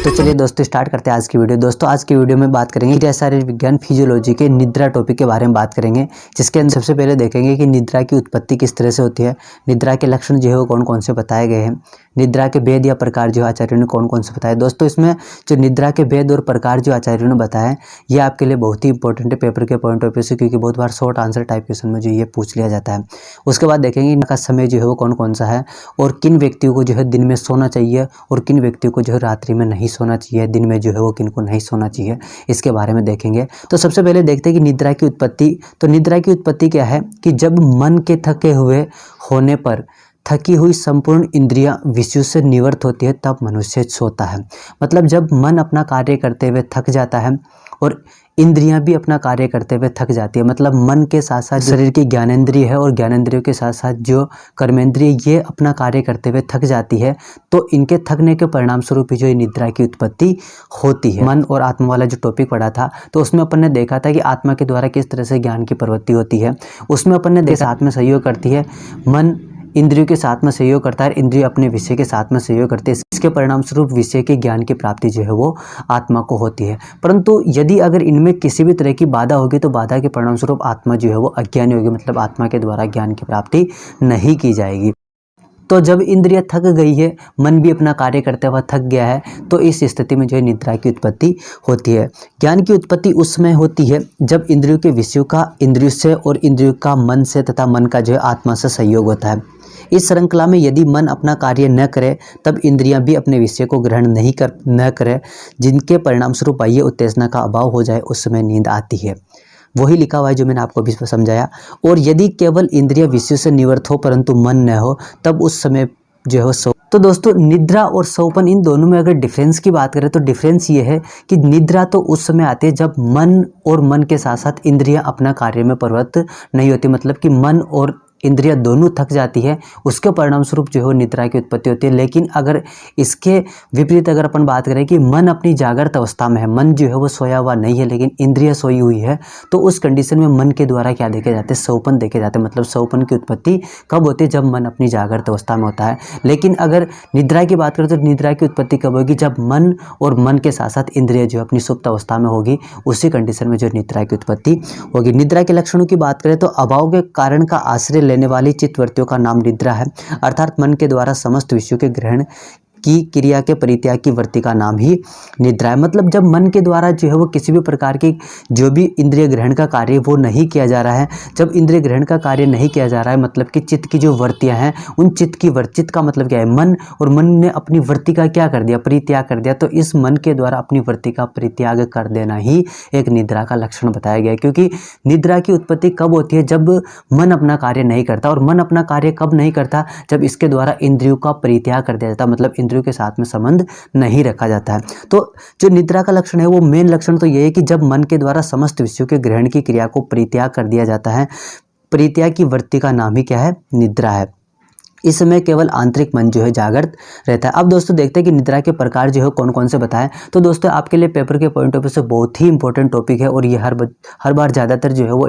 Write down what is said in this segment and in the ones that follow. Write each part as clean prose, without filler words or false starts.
तो चलिए दोस्तों स्टार्ट करते हैं आज की वीडियो। दोस्तों आज की वीडियो में बात करेंगे शारीरिक विज्ञान फिजियोलॉजी के निद्रा टॉपिक के बारे में बात करेंगे, जिसके अंदर सबसे पहले देखेंगे कि निद्रा की उत्पत्ति किस तरह से होती है, निद्रा के लक्षण जो है वो कौन कौन से बताए गए हैं, निद्रा के भेद या प्रकार जो आचार्यों ने कौन कौन से बताए। दोस्तों इसमें जो निद्रा के भेद और प्रकार जो आचार्यों ने बताया ये आपके लिए बहुत ही इंपॉर्टेंट है पेपर के पॉइंट ऑफ व्यू से, क्योंकि बहुत बार शॉर्ट आंसर टाइप क्वेश्चन में जो ये पूछ लिया जाता है। उसके बाद देखेंगे इनका समय जो है वो कौन कौन सा है और किन व्यक्तियों को जो है दिन में सोना चाहिए और किन व्यक्तियों को जो है रात्रि में नहीं सोना चाहिए, दिन में जो है वो किन को नहीं सोना चाहिए, इसके बारे में देखेंगे। तो सबसे पहले देखते हैं कि निद्रा की उत्पत्ति। तो निद्रा की उत्पत्ति क्या है कि जब मन के थके हुए होने पर थकी हुई संपूर्ण इंद्रियां विषयों से निवृत्त होती है तब मनुष्य सोता है। मतलब जब मन अपना कार्य करते हुए थक जाता है और इंद्रियां भी अपना कार्य करते हुए थक जाती है, मतलब मन के साथ साथ शरीर की ज्ञानेंद्रिय है और ज्ञानेंद्रियों के साथ साथ जो कर्मेंद्रिय ये अपना कार्य करते हुए थक जाती है, तो इनके थकने के परिणाम स्वरूप ही जो ये निद्रा की उत्पत्ति होती है। मन और आत्मा वाला जो टॉपिक पढ़ा था तो उसमें अपन ने देखा था कि आत्मा के द्वारा किस तरह से ज्ञान की प्रवृत्ति होती है। उसमें अपन ने देखा साथ में सहयोग करती है, मन इंद्रियों के साथ में सहयोग करता है, इंद्रिय अपने विषय के साथ में सहयोग करते हैं, इसके परिणाम स्वरूप विषय के ज्ञान की प्राप्ति जो है वो आत्मा को होती है। परंतु यदि अगर इनमें किसी भी तरह की बाधा होगी तो बाधा के परिणाम स्वरूप आत्मा जो है वो अज्ञानी होगी, मतलब आत्मा के द्वारा ज्ञान की प्राप्ति नहीं की जाएगी। तो जब इंद्रिय थक गई है, मन भी अपना कार्य करते हुए थक गया है, तो इस स्थिति में जो है निद्रा की उत्पत्ति होती है। ज्ञान की उत्पत्ति उस समय होती है जब इंद्रियों के विषयों का इंद्रियों से और इंद्रियों का मन से तथा मन का जो है आत्मा से सहयोग होता है। इस श्रृंखला में यदि मन अपना कार्य न करे तब इंद्रियां भी अपने विषय को ग्रहण न करे, जिनके परिणाम स्वरूप बाह्य उत्तेजना का अभाव हो जाए, उस समय नींद आती है। वही लिखा हुआ है जो मैंने आपको अभी समझाया। और यदि केवल इंद्रिय विषयों से निवृत्त हो परंतु मन न हो तब उस समय जो है सो। तो दोस्तों निद्रा और सोपन इन दोनों में अगर डिफरेंस की बात करें तो डिफरेंस ये है कि निद्रा तो उस समय आती है जब मन और मन के साथ साथ इंद्रियां अपना कार्य में प्रवृत्त नहीं होती, मतलब कि मन और इंद्रियां दोनों थक जाती है, उसके परिणाम स्वरूप जो है निद्रा की उत्पत्ति होती है। लेकिन अगर इसके विपरीत अगर अपन बात करें कि मन अपनी जागृत अवस्था में है, मन जो है वो सोया हुआ नहीं है लेकिन इंद्रियां सोई हुई है, तो उस कंडीशन में मन के द्वारा क्या देखे जाते हैं, सोपन देखे जाते हैं। मतलब सोपन की उत्पत्ति कब होती है, जब मन अपनी जागृत अवस्था में होता है। लेकिन अगर निद्रा की बात करें तो निद्रा की उत्पत्ति कब होगी, जब मन और मन के साथ साथ इंद्रिय जो अपनी सुप्त अवस्था में होगी, उसी कंडीशन में जो निद्रा की उत्पत्ति होगी। निद्रा के लक्षणों की बात करें तो अभाव के कारण का आश्रय लेने वाली चित्तवृत्तियों का नाम निद्रा है, अर्थात मन के द्वारा समस्त विषयों के ग्रहण की क्रिया के परित्याग की वृत्ति का नाम ही निद्रा है। मतलब जब मन के द्वारा जो है वो किसी भी प्रकार की जो भी इंद्रिय ग्रहण का कार्य वो नहीं किया जा रहा है, जब इंद्रिय ग्रहण का कार्य नहीं किया जा रहा है मतलब कि चित्त की जो वृत्तियां हैं उन चित्त की चित्त का मतलब क्या है, मन, और मन ने अपनी वृत्ति का क्या कर दिया, परित्याग कर दिया। तो इस मन के द्वारा अपनी वृत्ति का परित्याग कर देना ही एक निद्रा का लक्षण बताया गया है। क्योंकि निद्रा की उत्पत्ति कब होती है, जब मन अपना कार्य नहीं करता, और मन अपना कार्य कब नहीं करता, जब इसके द्वारा इंद्रियों का परित्याग कर दिया जाता, मतलब के साथ में संबंध नहीं रखा जाता है। तो जो निद्रा का लक्षण है वो मेन लक्षण तो ये है कि जब मन के द्वारा समस्त विषयों के ग्रहण की क्रिया को परित्याग कर दिया जाता है, परित्याग की वृत्ति का नाम ही क्या है, निद्रा है। इस समय केवल आंतरिक मन जो है जागृत रहता है। अब दोस्तों देखते हैं कि निद्रा के प्रकार जो है कौन कौन से बताएं। तो दोस्तों आपके लिए पेपर के पॉइंट ऑफ व्यू से बहुत ही इंपॉर्टेंट टॉपिक है और ये हर बार ज़्यादातर जो है वो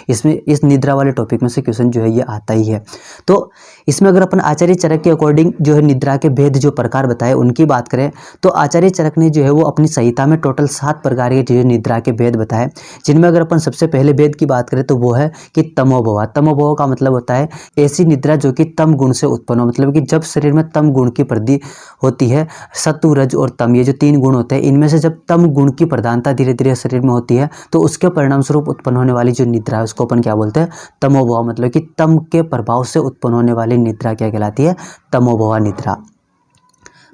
इसमें इस निद्रा वाले टॉपिक में से क्वेश्चन जो है ये आता ही है। तो इसमें अगर अपन आचार्य चरक के अकॉर्डिंग जो है निद्रा के भेद जो प्रकार बताए उनकी बात करें तो आचार्य चरक ने जो है वो अपनी संहिता में टोटल 7 प्रकार के जो है निद्रा के भेद बताए, जिनमें अगर अपन सबसे पहले भेद की बात करें तो वो है कि तमोभवा। तमोभव का मतलब होता है ऐसी निद्रा जो कि तम गुण से उत्पन्न हो, मतलब कि जब शरीर में तम गुण की वृद्धि होती है, सत्व, रज और तम ये जो 3 गुण होते हैं, इनमें से जब तम गुण की प्रधानता धीरे धीरे शरीर में होती है तो उसके परिणाम स्वरूप उत्पन्न होने वाली जो निद्रा है उसको अपन क्या बोलते हैं, तमोभव। मतलब कि तम के प्रभाव से उत्पन्न होने वाली निद्रा क्या कहलाती है, तमोभवा निद्रा।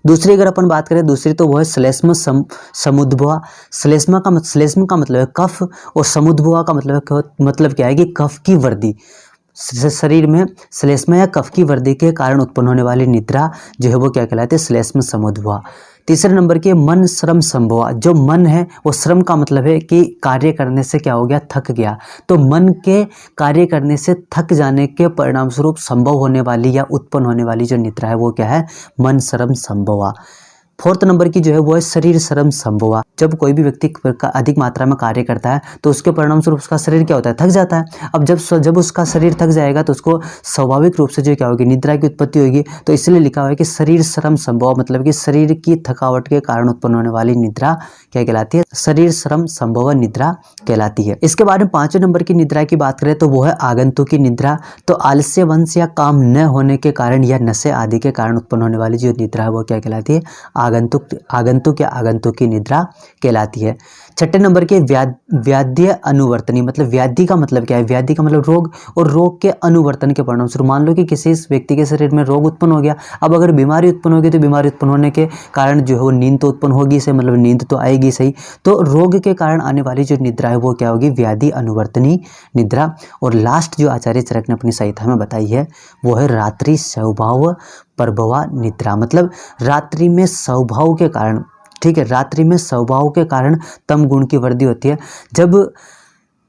दूसरी अगर अपन बात करें दूसरी तो वो है श्लेष्म समुद्भवा। श्लेष्म का मतलब है कफ और समुद्भवा का मतलब क्या है कि कफ की वृद्धि, शरीर में श्लेष्म या कफ की वृद्धि के कारण उत्पन्न होने वाली निद्रा जो है वो क्या कहलाती है, श्लेष्म समुद्भवा। तीसरे नंबर के मन श्रम संभवा। जो मन है वो श्रम का मतलब है कि कार्य करने से क्या हो गया, थक गया, तो मन के कार्य करने से थक जाने के परिणाम स्वरूप संभव होने वाली या उत्पन्न होने वाली जो निद्रा है वो क्या है, मन श्रम संभवा। 4th नंबर की जो है वो है शरीर श्रम संभवा। जब कोई भी व्यक्ति अधिक मात्रा में कार्य करता है तो उसके परिणाम स्वरूप उसका शरीर क्या होता है, थक जाता है। अब जब उसका शरीर थक जाएगा तो उसको स्वाभाविक रूप से जो क्या होगी, निद्रा की उत्पत्ति होगी। तो इसलिए लिखा हुआ है कि शरीर श्रम संभव, मतलब कि शरीर की थकावट के कारण उत्पन्न होने वाली निद्रा क्या कहलाती है, शरीर श्रम संभव निद्रा कहलाती है। इसके बाद में 5वें नंबर की निद्रा की बात करें तो वो है आगंतुकी निद्रा। तो आलस्य वंश या काम न होने के कारण या नशे आदि के कारण उत्पन्न होने वाली जो निद्रा है वो क्या कहलाती है, आगंतुक या आगंतुकी निद्रा कहलाती है। 6ठे नंबर के व्याध्य अनुवर्तनी, मतलब व्याधि का मतलब क्या है, व्याधि का मतलब रोग, और रोग के अनुवर्तन के परिणाम स्वरूप मान लो कि किसी व्यक्ति के शरीर में रोग उत्पन्न हो गया। अब अगर बीमारी उत्पन्न होगी तो बीमारी उत्पन्न होने के कारण जो है वो नींद तो उत्पन्न होगी से, मतलब नींद तो आएगी सही। तो रोग के कारण आने वाली जो निद्रा है वो क्या होगी, व्याधि अनुवर्तनी निद्रा। और लास्ट जो आचार्य चरक ने अपनी संहिता में बताई है वो है रात्रि स्वभाव प्रभवा निद्रा, मतलब रात्रि में स्वभाव के कारण, ठीक है, रात्रि में स्वभाव के कारण तम गुण की वृद्धि होती है। जब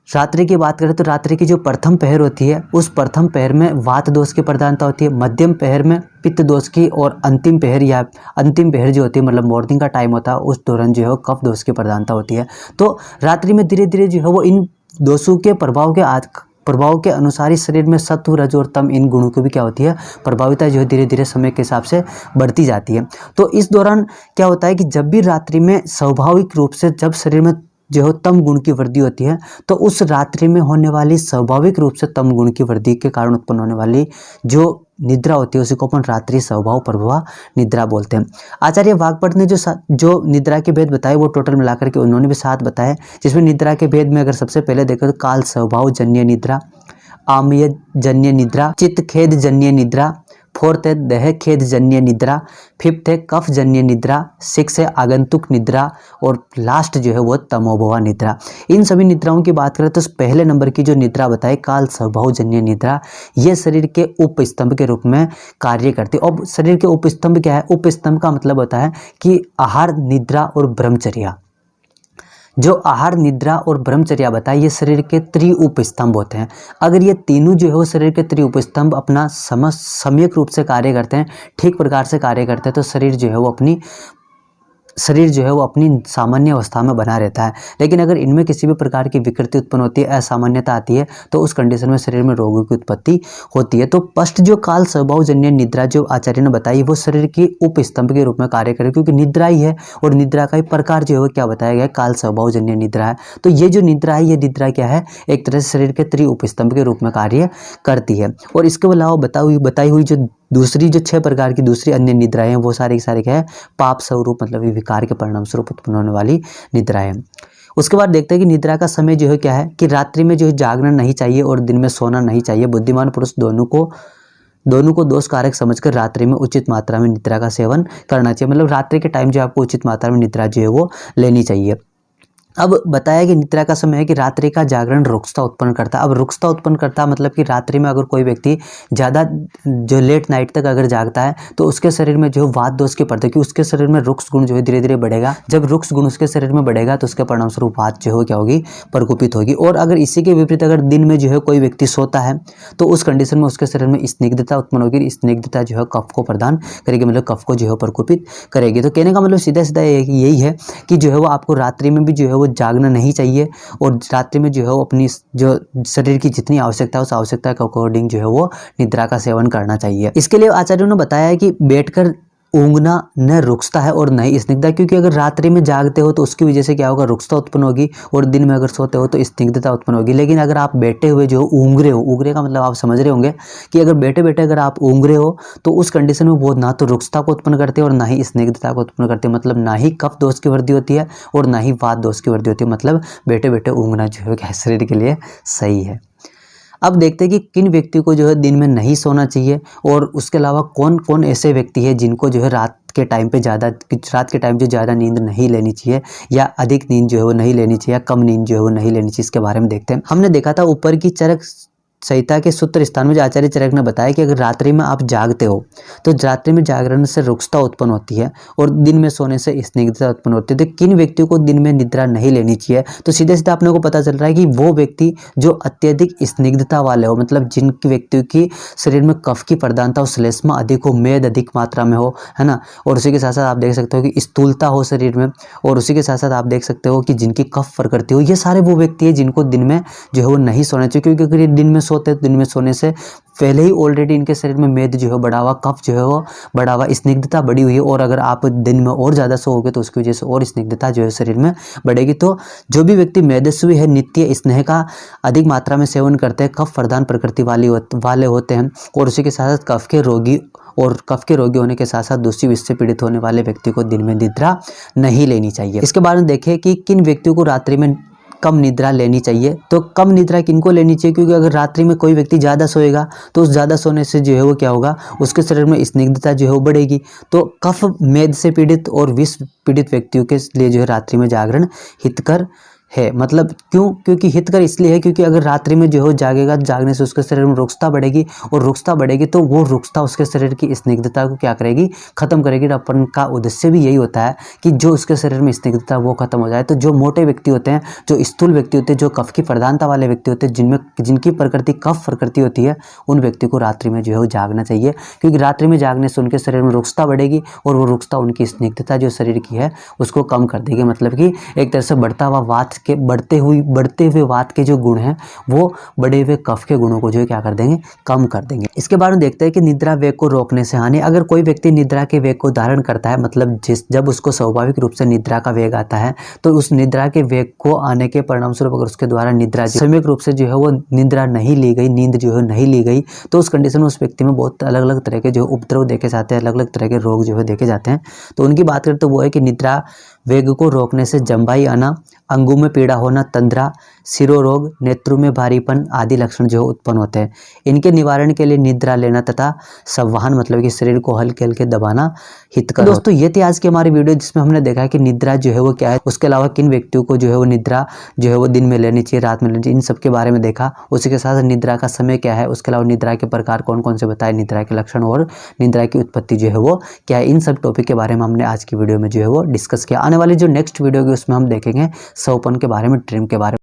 रात्रि की बात करें तो रात्रि की जो प्रथम पहर होती है उस प्रथम पहर में वात दोष की प्रधानता होती है, मध्यम पहर में पित्त दोष की, और अंतिम पहर जो होती है मतलब मॉर्निंग का टाइम होता है उस दौरान जो है कफ दोष की प्रधानता होती है। तो रात्रि में धीरे धीरे जो है वो इन दोषों के प्रभाव के अनुसार ही शरीर में सत्व, रज और तम इन गुणों की भी क्या होती है, प्रभाविता जो है धीरे धीरे समय के हिसाब से बढ़ती जाती है। तो इस दौरान क्या होता है कि जब भी रात्रि में स्वाभाविक रूप से जब शरीर में जो है तम गुण की वृद्धि होती है तो उस रात्रि में होने वाली स्वाभाविक रूप से तम गुण की वृद्धि के कारण उत्पन्न होने वाली जो निद्रा होती है उसी को अपन रात्रि स्वभाव प्रभवा निद्रा बोलते हैं। आचार्य वाग्भट ने जो निद्रा के भेद बताए वो टोटल मिलाकर के उन्होंने भी 7 बताए, जिसमें निद्रा के भेद में अगर सबसे पहले देखें तो काल स्वभाव जन्य निद्रा, आमय जन्य निद्रा, चित्त खेद जन्य निद्रा, 4th है देह खेद जन्य निद्रा, 5th है कफ जन्य निद्रा, 6 है आगंतुक निद्रा, और लास्ट जो है वो तमोभवा निद्रा। इन सभी निद्राओं की बात करें तो पहले नंबर की जो निद्रा बताई काल स्वभाव जन्य निद्रा, ये शरीर के उपस्तंभ के रूप में कार्य करती है। और शरीर के उपस्तंभ क्या है, उपस्तंभ का मतलब होता है कि आहार, निद्रा और ब्रह्मचर्या। जो आहार, निद्रा और ब्रह्मचर्या बताए ये शरीर के त्रि उपस्तंभ होते हैं। अगर ये तीनों जो है वो शरीर के त्रि उपस्तंभ अपना सम्यक रूप से कार्य करते हैं, ठीक प्रकार से कार्य करते हैं, तो शरीर जो है वो अपनी सामान्य अवस्था में बना रहता है। लेकिन अगर इनमें किसी भी प्रकार की विकृति उत्पन्न होती है, असामान्यता आती है, तो उस कंडीशन में शरीर में रोगों की उत्पत्ति होती है। तो फर्स्ट जो काल स्वभाव जन्य निद्रा जो आचार्य ने बताई वो शरीर की उपस्तंभ के रूप में कार्य करे, क्योंकि निद्रा ही है और निद्रा का ही प्रकार जो है वो क्या बताया गया है, काल स्वभाव जन्य निद्रा है। तो ये जो निद्रा है, ये निद्रा क्या है, एक तरह से शरीर के त्रि उपस्तंभ के रूप में कार्य करती है। और इसके अलावा बताई हुई जो दूसरी जो 6 प्रकार की दूसरी अन्य निद्राएं हैं वो सारी की सारी क्या है, पाप स्वरूप, मतलब विकार के परिणाम स्वरूप उत्पन्न होने वाली निद्राएं। उसके बाद देखते हैं कि निद्रा का समय जो है क्या है, कि रात्रि में जो है जागना नहीं चाहिए और दिन में सोना नहीं चाहिए। बुद्धिमान पुरुष दोनों को दोष कारक समझकर रात्रि में उचित मात्रा में निद्रा का सेवन करना चाहिए। मतलब रात्रि के टाइम जो आपको उचित मात्रा में निद्रा जो है वो लेनी चाहिए। अब बताया कि निद्रा का समय है कि रात्रि का जागरण रुक्षता उत्पन्न करता है। अब रुक्षता उत्पन्न करता मतलब कि रात्रि में अगर कोई व्यक्ति ज़्यादा जो लेट नाइट तक अगर जागता है तो उसके शरीर में जो वात दोष की पड़ता है, कि उसके शरीर में रुक्ष गुण जो है धीरे धीरे बढ़ेगा। जब रुक्ष गुण उसके शरीर में बढ़ेगा तो उसके परिणाम स्वरूप वात जो है क्या होगी, प्रकोपित होगी। और अगर इसी के विपरीत अगर दिन में जो है कोई व्यक्ति सोता है तो उस कंडीशन में उसके शरीर में स्निग्धता उत्पन्न होगी। स्निग्धता जो है कफ को प्रदान करेगी, मतलब कफ को जो है प्रकोपित करेगी। तो कहने का मतलब सीधा सीधा यही है कि जो है वो आपको रात्रि में भी जो है वो जागना नहीं चाहिए, और रात्रि में जो है वो अपनी जो शरीर की जितनी आवश्यकता है उस आवश्यकता के अकॉर्डिंग जो है वो निद्रा का सेवन करना चाहिए। इसके लिए आचार्यों ने बताया है कि बैठकर ऊँघना न रुकता है और न ही स्निग्धता, क्योंकि अगर रात्रि में जागते हो तो उसकी वजह से क्या होगा, रुकता उत्पन्न होगी, और दिन में अगर सोते हो तो स्निग्धता उत्पन्न होगी। लेकिन अगर आप बैठे हुए जो ऊँघ रहे हो, ऊँघने का मतलब आप समझ रहे होंगे कि अगर बैठे बैठे अगर आप ऊँघ रहे हो तो उस कंडीशन में वो ना तो रुकता को उत्पन्न करते हैं और ना ही स्निग्धता को उत्पन्न करते हैं। मतलब ना ही कफ दोष की वृद्धि होती है और ना ही वात दोष की वृद्धि होती है। मतलब बैठे बैठे ऊँघना जो है शरीर के लिए सही है। अब देखते हैं कि किन व्यक्तियों को जो है दिन में नहीं सोना चाहिए, और उसके अलावा कौन कौन ऐसे व्यक्ति है जिनको जो है रात के टाइम जो ज़्यादा नींद नहीं लेनी चाहिए, या अधिक नींद जो है वो नहीं लेनी चाहिए, या कम नींद जो है वो नहीं लेनी चाहिए। इसके बारे में देखते हैं। हमने देखा था ऊपर की चरक संहिता के सूत्र स्थान में जो आचार्य चरक ने बताया कि अगर रात्रि में आप जागते हो तो रात्रि में जागरण से रुक्षता उत्पन्न होती है और दिन में सोने से स्निग्धता उत्पन्न होती है। तो किन व्यक्तियों को दिन में निद्रा नहीं लेनी चाहिए, तो सीधे सीधे अपने को पता चल रहा है कि वो व्यक्ति जो अत्यधिक स्निग्धता वाले हो, मतलब जिन व्यक्तियों की शरीर में कफ की प्रधानता हो, श्लेष्मा अधिक हो, मेद अधिक मात्रा में हो, है ना। और उसी के साथ साथ आप देख सकते हो कि स्थूलता हो शरीर में, और उसी के साथ साथ आप देख सकते हो कि जिनकी कफ प्रकृति हो, ये सारे वो व्यक्ति है जिनको दिन में जो है वो नहीं सोना चाहिए। क्योंकि अगर ये दिन में सोते हैं, दिन में सोने से पहले ही ऑलरेडी इनके शरीर में मेद जो है बढ़ा हुआ, कफ जो है वो बढ़ा हुआ, स्निग्धता बढ़ी हुई है, और अगर आप दिन में और ज़्यादा सोओगे तो उसकी वजह से और स्निग्धता जो है शरीर में बढ़ेगी। तो जो भी व्यक्ति मेदस्वी है, नित्य स्नेह का अधिक मात्रा में सेवन करते हैं, कफ प्रधान प्रकृति वाले होते हैं, और उसी के साथ साथ कफ के रोगी होने के साथ साथ दूसरी विष से पीड़ित होने वाले व्यक्ति को दिन में निद्रा नहीं लेनी चाहिए। इसके बाद में देखें कि किन व्यक्तियों को रात्रि में कम निद्रा लेनी चाहिए। तो कम निद्रा किनको लेनी चाहिए, क्योंकि अगर रात्रि में कोई व्यक्ति ज़्यादा सोएगा तो उस ज़्यादा सोने से जो है वो क्या होगा, उसके शरीर में स्निग्धता जो है वो बढ़ेगी। तो कफ मेद से पीड़ित और विष पीड़ित व्यक्तियों के लिए जो है रात्रि में जागरण हितकर है। मतलब क्यों, क्योंकि हितकर इसलिए है क्योंकि अगर रात्रि में जो है जागेगा, जागने से उसके शरीर में रुक्षता बढ़ेगी, और रुक्षता बढ़ेगी तो वो रुक्षता उसके शरीर की स्निग्धता को क्या करेगी, खत्म करेगी। अपन का उद्देश्य भी यही होता है कि जो उसके शरीर में स्निग्धता वो खत्म हो जाए। तो जो मोटे व्यक्ति होते हैं, जो स्थूल व्यक्ति होते हैं, जो कफ की प्रधानता वाले व्यक्ति होते हैं, जिनकी प्रकृति कफ प्रकृति होती है, उन व्यक्ति को रात्रि में जो है वो जागना चाहिए। क्योंकि रात्रि में जागने से उनके शरीर में रुक्षता बढ़ेगी, और वो रुक्षता उनकी स्निग्धता जो शरीर की है उसको कम कर देगी। मतलब कि एक तरह से बढ़ते हुए वात के जो गुण हैं वो बढ़े हुए कफ के गुणों को जो है क्या कर देंगे, कम कर देंगे। इसके बाद में देखते हैं कि निद्रा वेग को रोकने से हानि। अगर कोई व्यक्ति निद्रा के वेग को धारण करता है, मतलब जब उसको स्वाभाविक रूप से निद्रा का वेग आता है, तो उस निद्रा के वेग को आने के परिणाम स्वरूप अगर उसके द्वारा निद्रा सम्यक रूप से जो है वो निद्रा नहीं ली गई, नींद जो है नहीं ली गई, तो उस कंडीशन में उस व्यक्ति में बहुत अलग अलग तरह के जो उपद्रव देखे जाते हैं, अलग अलग तरह के रोग जो है देखे जाते हैं। तो उनकी बात करें तो वो है कि निद्रा वेग को रोकने से जम्बाई आना, अंगों में पीड़ा होना, तंद्रा, शिरोरोग, नेत्रों में भारीपन आदि लक्षण जो उत्पन्न होते हैं। इनके निवारण के लिए निद्रा लेना तथा संवहन, मतलब कि शरीर को हल्के हल्के दबाना हितकर। दोस्तों ये थी आज की हमारी वीडियो, जिसमें हमने देखा कि निद्रा जो है वो क्या है, उसके अलावा किन व्यक्तियों को जो है वो निद्रा जो है वो दिन में लेनी चाहिए, रात में लेनी चाहिए, इन सब के बारे में देखा। उसी के साथ निद्रा का समय क्या है, उसके अलावा निद्रा के प्रकार कौन कौन से बताए, निद्रा के लक्षण और निद्रा की उत्पत्ति जो है वो क्या है, इन सब टॉपिक के बारे में हमने आज की वीडियो में जो है वो डिस्कस किया। आने वाली जो नेक्स्ट वीडियो होगी उसमें हम देखेंगे सोपन के बारे में, ड्रीम के बारे में।